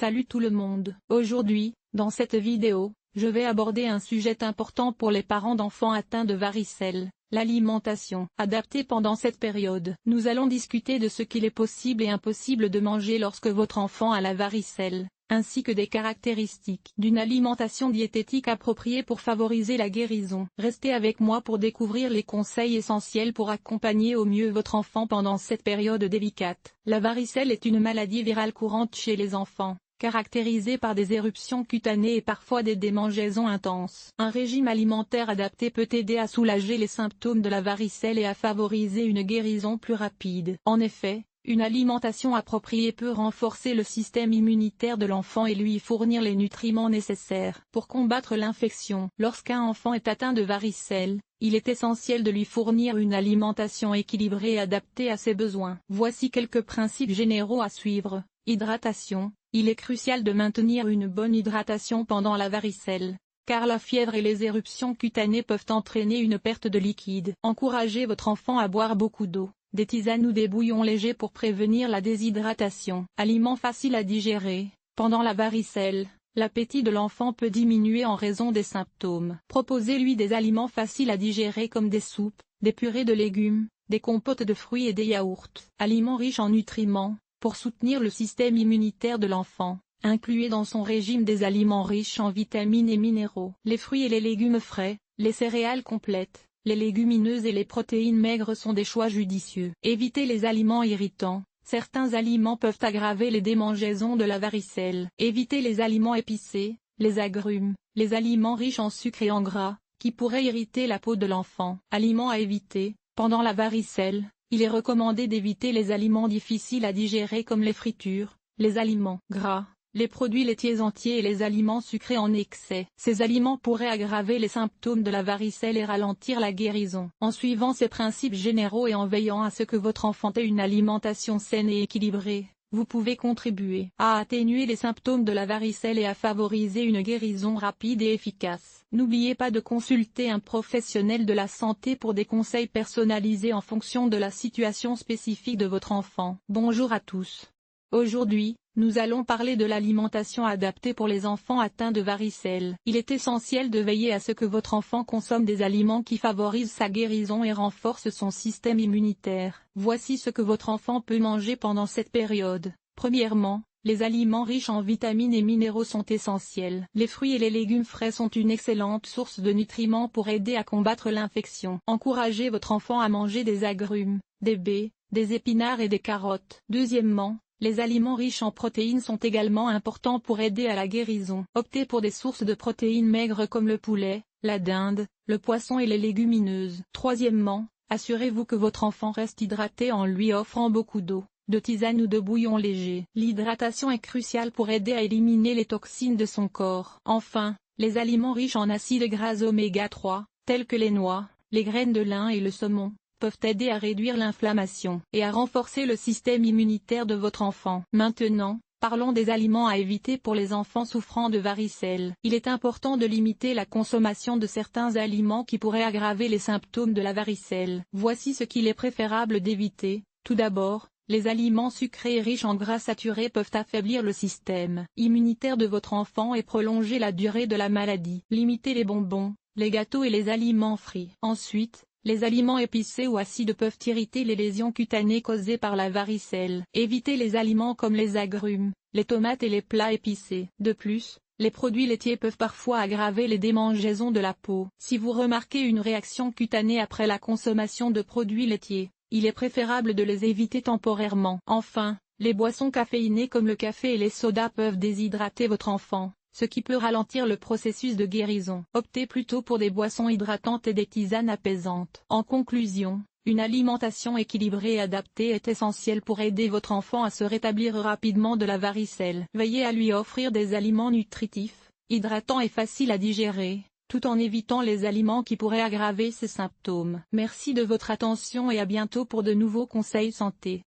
Salut tout le monde. Aujourd'hui, dans cette vidéo, je vais aborder un sujet important pour les parents d'enfants atteints de varicelle, l'alimentation adaptée pendant cette période. Nous allons discuter de ce qu'il est possible et impossible de manger lorsque votre enfant a la varicelle, ainsi que des caractéristiques d'une alimentation diététique appropriée pour favoriser la guérison. Restez avec moi pour découvrir les conseils essentiels pour accompagner au mieux votre enfant pendant cette période délicate. La varicelle est une maladie virale courante chez les enfants, caractérisée par des éruptions cutanées et parfois des démangeaisons intenses. Un régime alimentaire adapté peut aider à soulager les symptômes de la varicelle et à favoriser une guérison plus rapide. En effet, une alimentation appropriée peut renforcer le système immunitaire de l'enfant et lui fournir les nutriments nécessaires pour combattre l'infection. Lorsqu'un enfant est atteint de varicelle, il est essentiel de lui fournir une alimentation équilibrée et adaptée à ses besoins. Voici quelques principes généraux à suivre. Hydratation. Il est crucial de maintenir une bonne hydratation pendant la varicelle, car la fièvre et les éruptions cutanées peuvent entraîner une perte de liquide. Encouragez votre enfant à boire beaucoup d'eau, des tisanes ou des bouillons légers pour prévenir la déshydratation. Aliments faciles à digérer. Pendant la varicelle, l'appétit de l'enfant peut diminuer en raison des symptômes. Proposez-lui des aliments faciles à digérer comme des soupes, des purées de légumes, des compotes de fruits et des yaourts. Aliments riches en nutriments. Pour soutenir le système immunitaire de l'enfant, incluez dans son régime des aliments riches en vitamines et minéraux. Les fruits et les légumes frais, les céréales complètes, les légumineuses et les protéines maigres sont des choix judicieux. Évitez les aliments irritants. Certains aliments peuvent aggraver les démangeaisons de la varicelle. Évitez les aliments épicés, les agrumes, les aliments riches en sucre et en gras, qui pourraient irriter la peau de l'enfant. Aliments à éviter. Pendant la varicelle, il est recommandé d'éviter les aliments difficiles à digérer comme les fritures, les aliments gras, les produits laitiers entiers et les aliments sucrés en excès. Ces aliments pourraient aggraver les symptômes de la varicelle et ralentir la guérison. En suivant ces principes généraux et en veillant à ce que votre enfant ait une alimentation saine et équilibrée, vous pouvez contribuer à atténuer les symptômes de la varicelle et à favoriser une guérison rapide et efficace. N'oubliez pas de consulter un professionnel de la santé pour des conseils personnalisés en fonction de la situation spécifique de votre enfant. Bonjour à tous. Aujourd'hui, nous allons parler de l'alimentation adaptée pour les enfants atteints de varicelle. Il est essentiel de veiller à ce que votre enfant consomme des aliments qui favorisent sa guérison et renforcent son système immunitaire. Voici ce que votre enfant peut manger pendant cette période. Premièrement, les aliments riches en vitamines et minéraux sont essentiels. Les fruits et les légumes frais sont une excellente source de nutriments pour aider à combattre l'infection. Encouragez votre enfant à manger des agrumes, des baies, des épinards et des carottes. Deuxièmement, les aliments riches en protéines sont également importants pour aider à la guérison. Optez pour des sources de protéines maigres comme le poulet, la dinde, le poisson et les légumineuses. Troisièmement, assurez-vous que votre enfant reste hydraté en lui offrant beaucoup d'eau, de tisane ou de bouillon léger. L'hydratation est cruciale pour aider à éliminer les toxines de son corps. Enfin, les aliments riches en acides gras oméga 3, tels que les noix, les graines de lin et le saumon, peuvent aider à réduire l'inflammation et à renforcer le système immunitaire de votre enfant. Maintenant, parlons des aliments à éviter pour les enfants souffrant de varicelle. Il est important de limiter la consommation de certains aliments qui pourraient aggraver les symptômes de la varicelle. Voici ce qu'il est préférable d'éviter. Tout d'abord, les aliments sucrés et riches en gras saturés peuvent affaiblir le système immunitaire de votre enfant et prolonger la durée de la maladie. Limitez les bonbons, les gâteaux et les aliments frits. Ensuite, les aliments épicés ou acides peuvent irriter les lésions cutanées causées par la varicelle. Évitez les aliments comme les agrumes, les tomates et les plats épicés. De plus, les produits laitiers peuvent parfois aggraver les démangeaisons de la peau. Si vous remarquez une réaction cutanée après la consommation de produits laitiers, il est préférable de les éviter temporairement. Enfin, les boissons caféinées comme le café et les sodas peuvent déshydrater votre enfant, ce qui peut ralentir le processus de guérison. Optez plutôt pour des boissons hydratantes et des tisanes apaisantes. En conclusion, une alimentation équilibrée et adaptée est essentielle pour aider votre enfant à se rétablir rapidement de la varicelle. Veillez à lui offrir des aliments nutritifs, hydratants et faciles à digérer, tout en évitant les aliments qui pourraient aggraver ces symptômes. Merci de votre attention et à bientôt pour de nouveaux conseils santé.